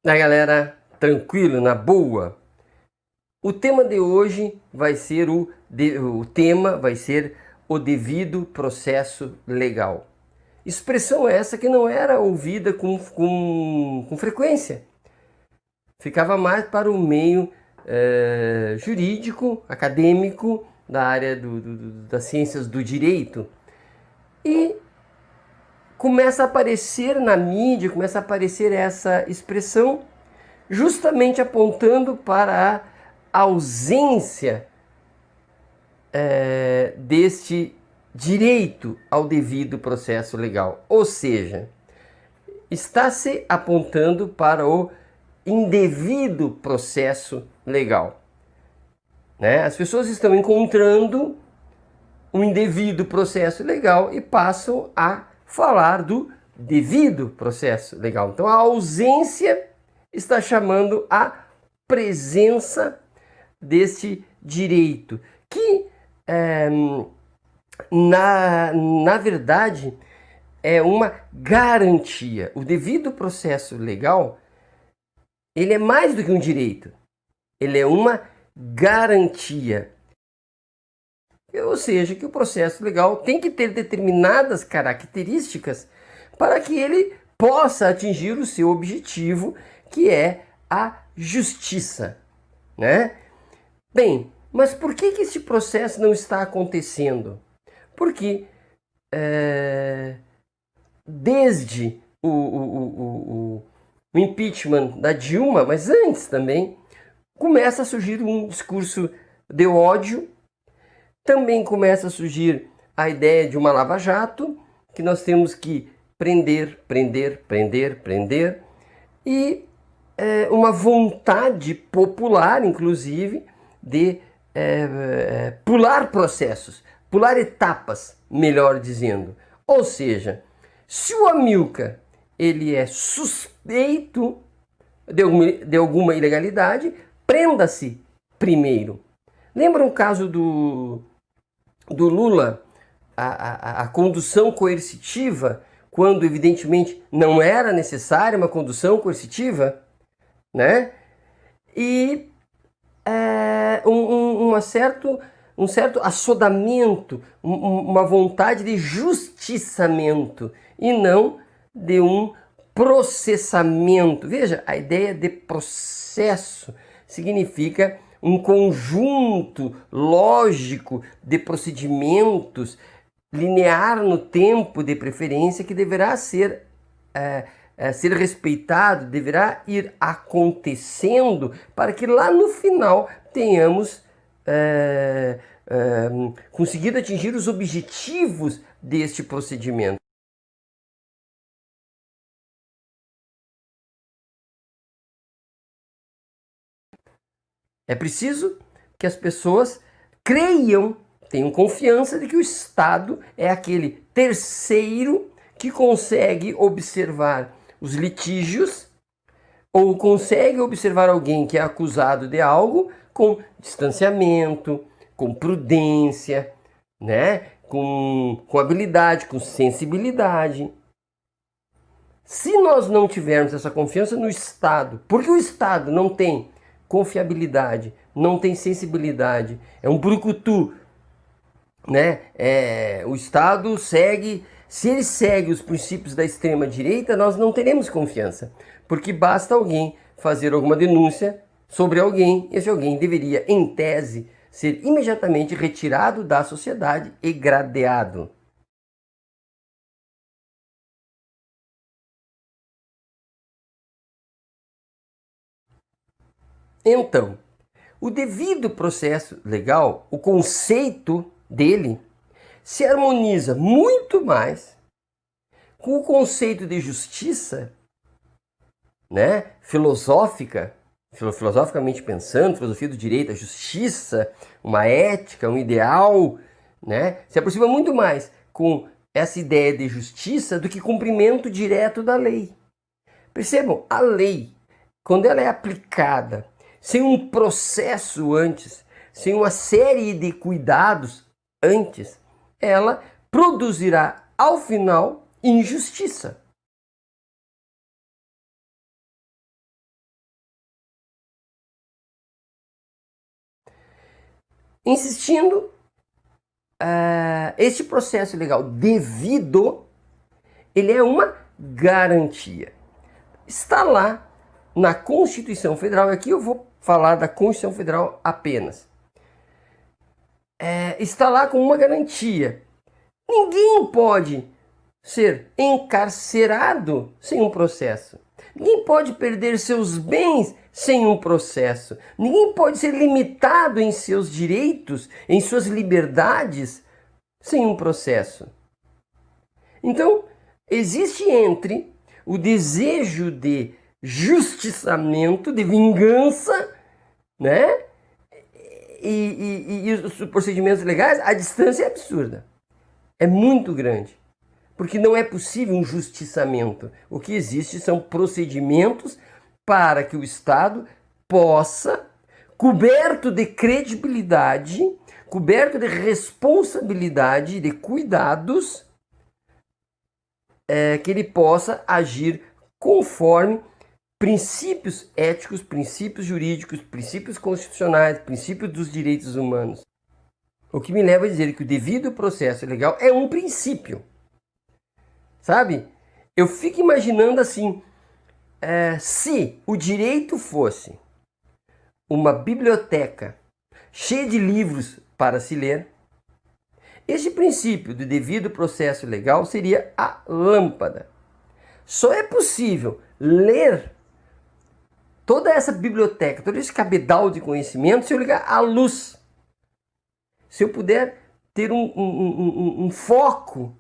Na galera, tranquilo, na boa. O tema de hoje vai ser o devido processo legal. Expressão essa que não era ouvida com frequência. Ficava mais para o meio jurídico, acadêmico, da área das ciências do direito. E começa a aparecer na mídia, começa a aparecer essa expressão justamente apontando para a ausência deste direito ao devido processo legal. Ou seja, está se apontando para o indevido processo legal. Né? As pessoas estão encontrando um indevido processo legal e passam a falar do devido processo legal. Então a ausência está chamando a presença deste direito, que na verdade é uma garantia. O devido processo legal, ele é mais do que um direito, ele é uma garantia. Ou seja, que o processo legal tem que ter determinadas características para que ele possa atingir o seu objetivo, que é a justiça, né? Bem, mas por que esse processo não está acontecendo? Porque desde o impeachment da Dilma, mas antes também, começa a surgir um discurso de ódio. Também começa a surgir a ideia de uma lava-jato, que nós temos que prender, prender, prender, prender, e uma vontade popular, inclusive, de pular processos, pular etapas, melhor dizendo. Ou seja, se o Amilcar ele é suspeito de alguma ilegalidade, prenda-se primeiro. Lembra o caso do Lula, a condução coercitiva, quando evidentemente não era necessária uma condução coercitiva, né? E um certo assodamento, uma vontade de justiçamento e não de um processamento. Veja, a ideia de processo significa um conjunto lógico de procedimentos, linear no tempo de preferência, que deverá ser respeitado, deverá ir acontecendo para que lá no final tenhamos conseguido atingir os objetivos deste procedimento. É preciso que as pessoas creiam, tenham confiança de que o Estado é aquele terceiro que consegue observar os litígios ou consegue observar alguém que é acusado de algo com distanciamento, com prudência, né? com habilidade, com sensibilidade. Se nós não tivermos essa confiança no Estado, porque o Estado não tem confiabilidade, não tem sensibilidade, é um brucutu, né? O Estado segue, se ele segue os princípios da extrema direita, nós não teremos confiança, porque basta alguém fazer alguma denúncia sobre alguém, esse alguém deveria, em tese, ser imediatamente retirado da sociedade e gradeado. Então, o devido processo legal, o conceito dele, se harmoniza muito mais com o conceito de justiça, né, filosoficamente pensando, filosofia do direito, a justiça, uma ética, um ideal, né, se aproxima muito mais com essa ideia de justiça do que cumprimento direto da lei. Percebam, a lei, quando ela é aplicada sem um processo antes, sem uma série de cuidados antes, ela produzirá ao final injustiça. Insistindo, este processo legal devido, ele é uma garantia. Está lá na Constituição Federal, aqui eu vou falar da Constituição Federal apenas. Está lá como uma garantia. Ninguém pode ser encarcerado sem um processo. Ninguém pode perder seus bens sem um processo. Ninguém pode ser limitado em seus direitos, em suas liberdades, sem um processo. Então, existe entre o desejo de justiçamento, de vingança, né? E os procedimentos legais, a distância é absurda. É muito grande. Porque não é possível um justiçamento. O que existe são procedimentos para que o Estado possa, coberto de credibilidade, coberto de responsabilidade, de cuidados, que ele possa agir conforme princípios éticos, princípios jurídicos, princípios constitucionais, princípios dos direitos humanos. O que me leva a dizer que o devido processo legal é um princípio. Sabe? Eu fico imaginando assim, se o direito fosse uma biblioteca cheia de livros para se ler, este princípio do devido processo legal seria a lâmpada. Só é possível ler toda essa biblioteca, todo esse cabedal de conhecimento se eu ligar a luz. Se eu puder ter um foco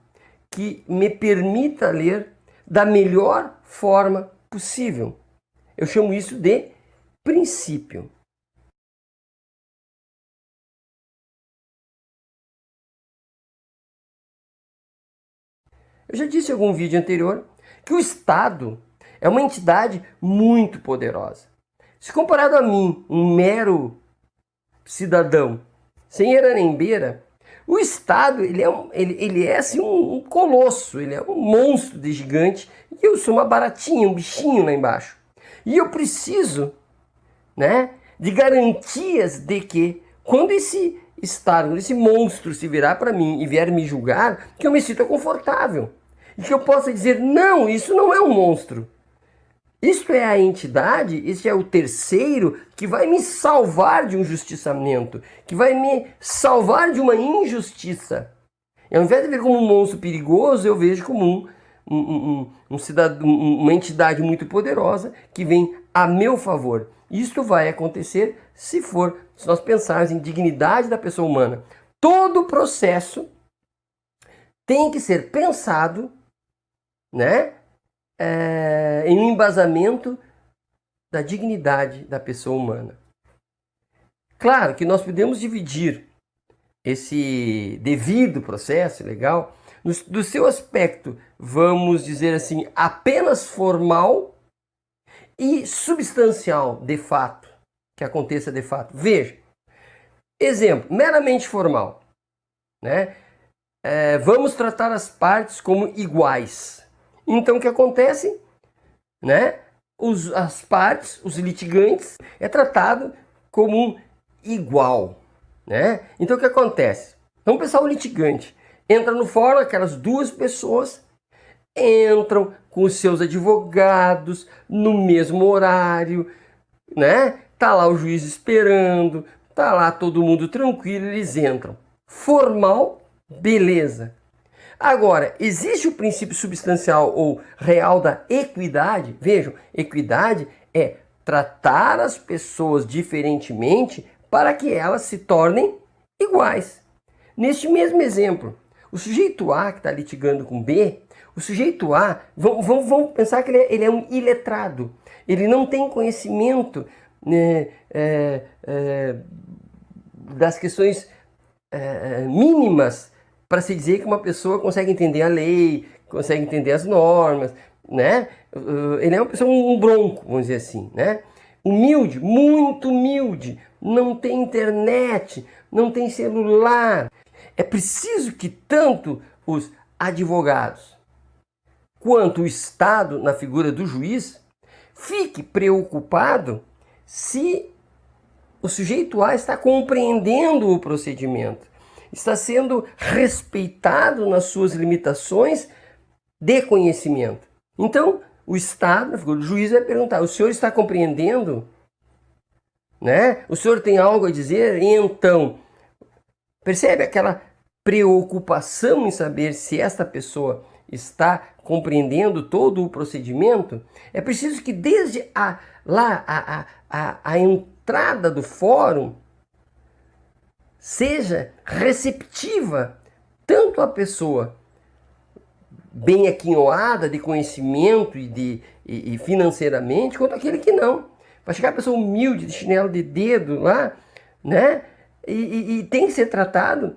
que me permita ler da melhor forma possível. Eu chamo isso de princípio. Eu já disse em algum vídeo anterior que o Estado é uma entidade muito poderosa. Se comparado a mim, um mero cidadão, sem era nem beira, o Estado ele é assim um colosso, ele é um monstro de gigante e eu sou uma baratinha, um bichinho lá embaixo. E eu preciso, né, de garantias de que quando esse Estado, quando esse monstro se virar para mim e vier me julgar, que eu me sinta confortável. E que eu possa dizer, não, isso não é um monstro. Isto é a entidade, este é o terceiro que vai me salvar de um justiçamento, que vai me salvar de uma injustiça. E ao invés de ver como um monstro perigoso, eu vejo como uma entidade muito poderosa que vem a meu favor. Isto vai acontecer se nós pensarmos em dignidade da pessoa humana. Todo o processo tem que ser pensado, né? Em um embasamento da dignidade da pessoa humana. Claro que nós podemos dividir esse devido processo legal do seu aspecto, vamos dizer assim, apenas formal e substancial de fato, que aconteça de fato. Veja, exemplo, meramente formal, né? Vamos tratar as partes como iguais. Então o que acontece, né? As partes, os litigantes, é tratado como um igual, né? Então o que acontece? Vamos pensar o litigante. Entra no fórum, aquelas duas pessoas entram com os seus advogados no mesmo horário, né? Tá lá o juiz esperando, tá lá todo mundo tranquilo, eles entram. Formal, beleza. Agora, existe o princípio substancial ou real da equidade? Vejam, equidade é tratar as pessoas diferentemente para que elas se tornem iguais. Neste mesmo exemplo, o sujeito A que está litigando com B, o sujeito A, vamos pensar que ele é um iletrado. Ele não tem conhecimento, né, das questões mínimas para se dizer que uma pessoa consegue entender a lei, consegue entender as normas, né? Ele é uma pessoa, um bronco, vamos dizer assim, né? Humilde, muito humilde, não tem internet, não tem celular. É preciso que tanto os advogados quanto o Estado, na figura do juiz, fique preocupado se o sujeito A está compreendendo o procedimento, está sendo respeitado nas suas limitações de conhecimento. Então, o Estado, na figura do juiz, vai perguntar: o senhor está compreendendo? Né? O senhor tem algo a dizer? Então, percebe aquela preocupação em saber se esta pessoa está compreendendo todo o procedimento? É preciso que desde a entrada do fórum seja receptiva tanto a pessoa bem aquinhoada de conhecimento e financeiramente, quanto aquele que não. Vai chegar a pessoa humilde, de chinelo de dedo lá, né? E tem que ser tratado,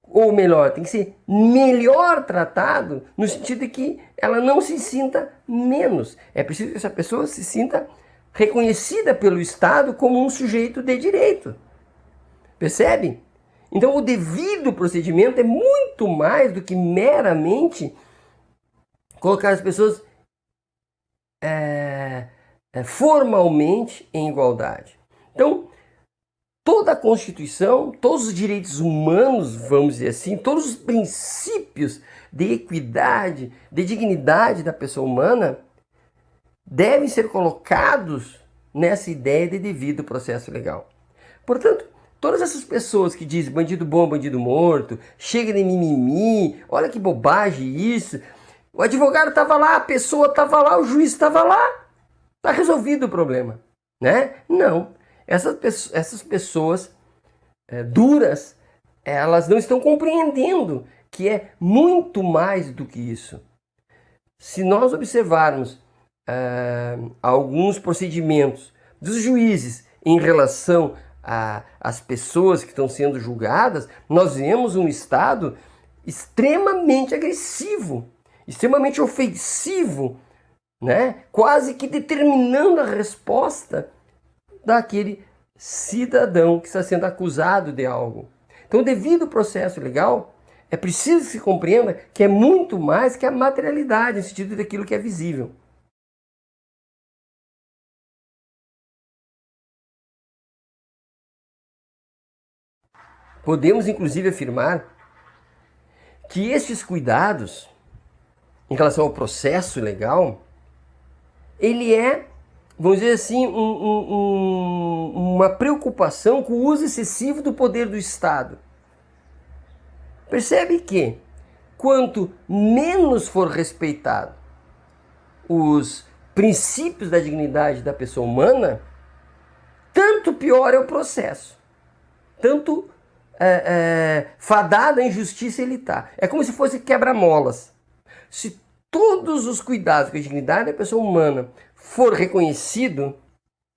ou melhor, tem que ser melhor tratado, no sentido de que ela não se sinta menos. É preciso que essa pessoa se sinta reconhecida pelo Estado como um sujeito de direito. Percebe? Então o devido procedimento é muito mais do que meramente colocar as pessoas formalmente em igualdade. Então, toda a Constituição, todos os direitos humanos, vamos dizer assim, todos os princípios de equidade, de dignidade da pessoa humana devem ser colocados nessa ideia de devido processo legal. Portanto, todas essas pessoas que dizem bandido bom, bandido morto, chega de mimimi, olha que bobagem isso, o advogado estava lá, a pessoa estava lá, o juiz estava lá, está resolvido o problema, né? Não. Essas pessoas duras, elas não estão compreendendo que é muito mais do que isso. Se nós observarmos alguns procedimentos dos juízes em relação às pessoas que estão sendo julgadas, nós vemos um Estado extremamente agressivo, extremamente ofensivo, né? Quase que determinando a resposta daquele cidadão que está sendo acusado de algo. Então, devido ao processo legal, é preciso que se compreenda que é muito mais que a materialidade, no sentido daquilo que é visível. Podemos, inclusive, afirmar que estes cuidados, em relação ao processo legal, ele é, vamos dizer assim, uma preocupação com o uso excessivo do poder do Estado. Percebe que, quanto menos for respeitado os princípios da dignidade da pessoa humana, tanto pior é o processo. Tanto fadado à injustiça ele está. É como se fosse quebra-molas. Se todos os cuidados com a dignidade da pessoa humana for reconhecido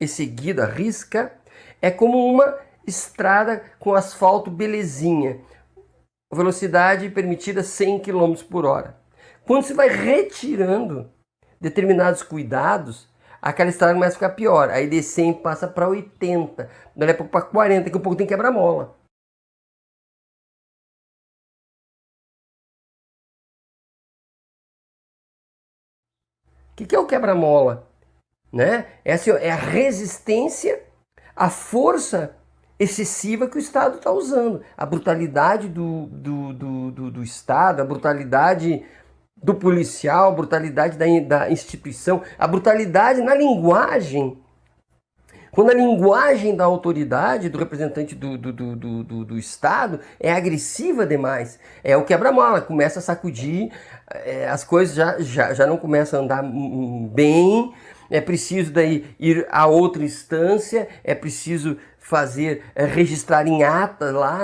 e seguido à risca, é como uma estrada com asfalto belezinha, velocidade permitida 100 km por hora. Quando se vai retirando determinados cuidados, aquela estrada começa a ficar pior. Aí de 100 passa para 80, daí a pouco para 40, daqui a pouco tem quebra-mola. O que é o quebra-mola? Né? É a resistência à força excessiva que o Estado está usando. A brutalidade do Estado, a brutalidade do policial, a brutalidade da instituição, a brutalidade na linguagem. Quando a linguagem da autoridade, do representante do Estado, é agressiva demais, é o quebra-mola, começa a sacudir, as coisas já não começam a andar bem, é preciso daí ir a outra instância, é preciso registrar em ata lá,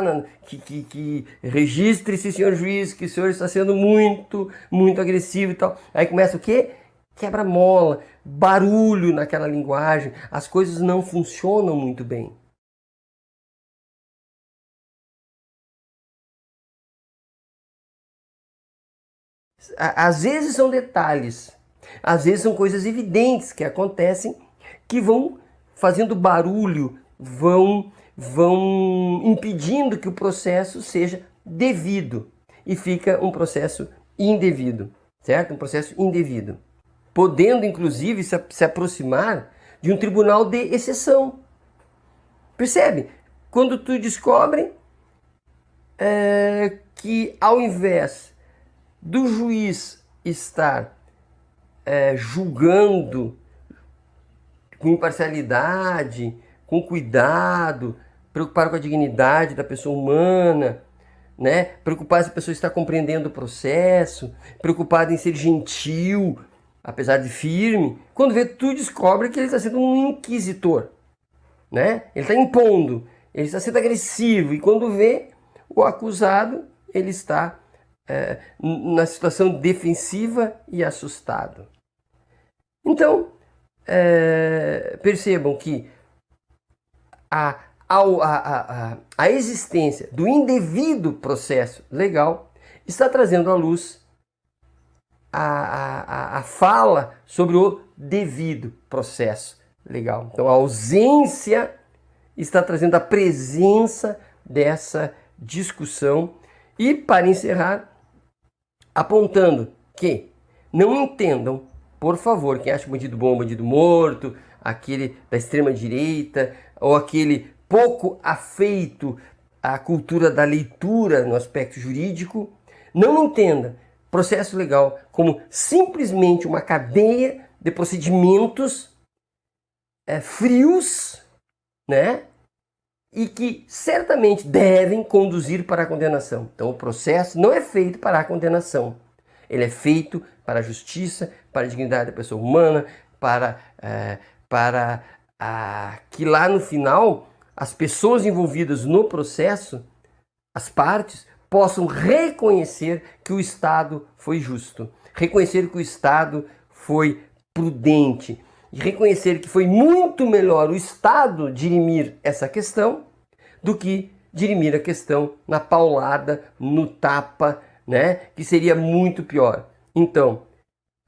que registre-se, senhor juiz, que o senhor está sendo muito, muito agressivo e tal. Aí começa o quê? Quebra-mola, barulho naquela linguagem, as coisas não funcionam muito bem. Às vezes são detalhes, às vezes são coisas evidentes que acontecem, que vão fazendo barulho, vão impedindo que o processo seja devido e fica um processo indevido, certo? Um processo indevido. Podendo, inclusive, se aproximar de um tribunal de exceção. Percebe? Quando tu descobre que ao invés do juiz estar julgando com imparcialidade, com cuidado, preocupado com a dignidade da pessoa humana, né? Preocupado se a pessoa está compreendendo o processo, preocupado em ser gentil, apesar de firme. Quando vê, tu descobre que ele está sendo um inquisitor, né? Ele está impondo, ele está sendo agressivo. E quando vê o acusado, ele está na situação defensiva e assustado. Então, percebam que a existência do indevido processo legal está trazendo à luz a fala sobre o devido processo legal. Então, a ausência está trazendo a presença dessa discussão. E, para encerrar, apontando que não entendam, por favor, quem acha bandido bom, bandido morto, aquele da extrema direita, ou aquele pouco afeito à cultura da leitura no aspecto jurídico, não entenda processo legal como simplesmente uma cadeia de procedimentos frios, né? E que certamente devem conduzir para a condenação. Então o processo não é feito para a condenação. Ele é feito para a justiça, para a dignidade da pessoa humana, para que lá no final as pessoas envolvidas no processo, as partes, possam reconhecer que o Estado foi justo, reconhecer que o Estado foi prudente, e reconhecer que foi muito melhor o Estado dirimir essa questão do que dirimir a questão na paulada, no tapa, né? Que seria muito pior. Então,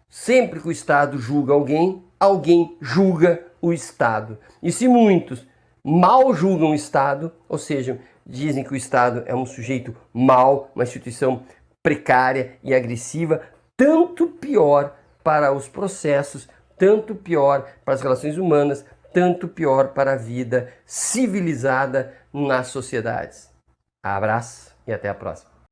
sempre que o Estado julga alguém, alguém julga o Estado. E se muitos mal julgam o Estado, ou seja, dizem que o Estado é um sujeito mau, uma instituição precária e agressiva, tanto pior para os processos, tanto pior para as relações humanas, tanto pior para a vida civilizada nas sociedades. Abraço e até a próxima.